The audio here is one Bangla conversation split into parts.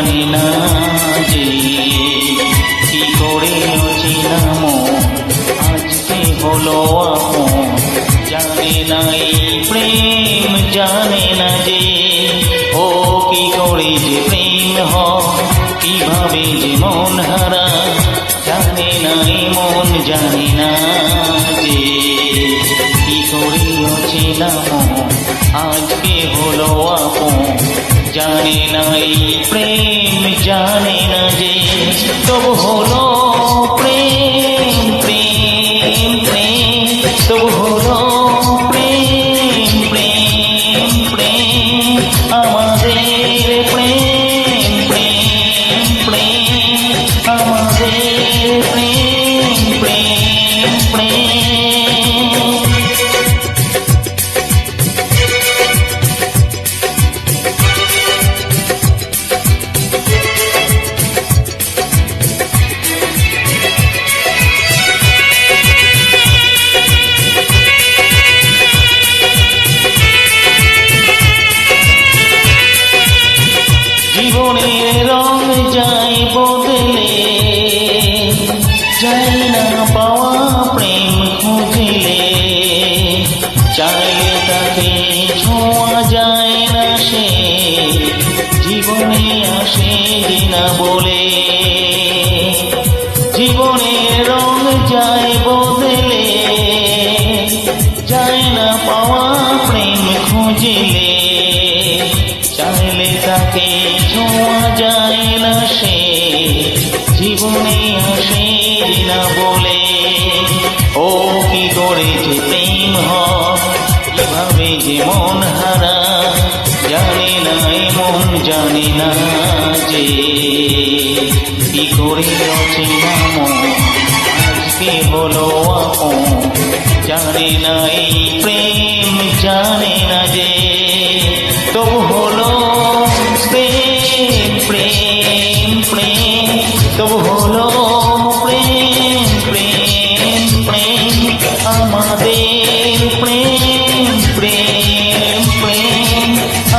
জানে না যে কি করে অচেনা মন আজকে হলো আপন। জানে না এই প্রেম, জানে না যে ও কি করে যে প্রেম হয়, কিভাবে যে মন হারা। জানে না এই মন, জানে না যে কি করে অচেনা মন আজকে হলো আপন। জানে না এই প্রেম, জানে না যে তবু হলো প্রেম, প্রেম প্রেম, তবু হলো প্রেম, প্রেম প্রেম, আমাদের প্রেম, প্রেম প্রেম, আমাদের প্রেম, প্রেম প্রেম। জীবনের রং যায় বদলে, যায় না পাওয়া প্রেম খুঁজলে। চাইলে তাকে ছোঁয়া যায় না, সে জীবনে আসে না বলে। জীবনের রং যায় বদলে, যায় না পাওয়া প্রেম খুঁজলে। চাইলে তাকে ছোঁয়া যায় না, সে জীবনে আসে না বলে। ও কি করে যে প্রেম হয়, কিভাবে যে মন হারা। জানে না এ মন, জানে না যে কি করে অচেনা মন আজকে হলো আপন। জানে না এই প্রেম, জানে না যে তবু হলো প্রেম, প্রেম প্রেম, তবু হলো প্রেম, প্রেম প্রেম, আমাদের প্রেম, প্রেম প্রেম,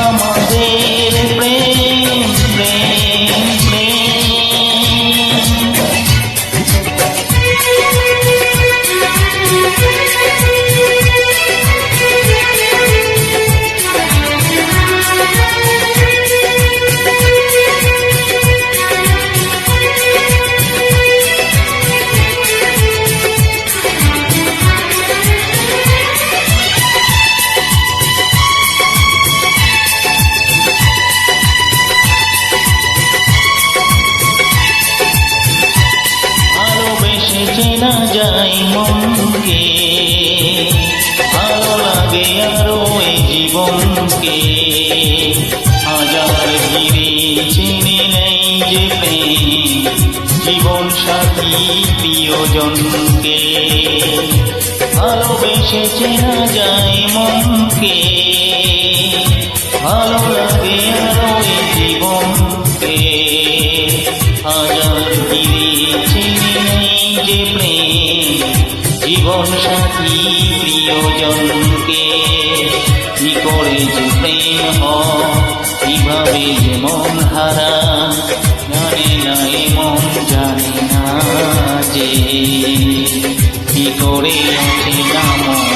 আমাদের প্রেম, প্রেম প্রেম। চেনা যায় মনকে, ভালো লাগে আরো এই জীবনকে। হাজার ঘিরে চিনে নেই যে প্রেম, জীবন সাথী প্রিয়জনকে। ভালোবেসে চেনা যায় মনকে, ভালো লাগে আরো এই জীবনকে। হাজার ঘিরে চিনে নেই যে প্রেম, জীবন সাথী প্রিয়জনকে। কি করে যে প্রেম হয়, কিভাবে যে মন হারা। জানে না এ মন, জানে না যে কি করে অচেনা মন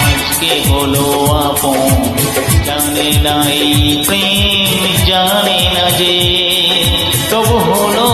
আজকে হলো আপন। জানে না এই প্রেম, জানে না যে তবু হলো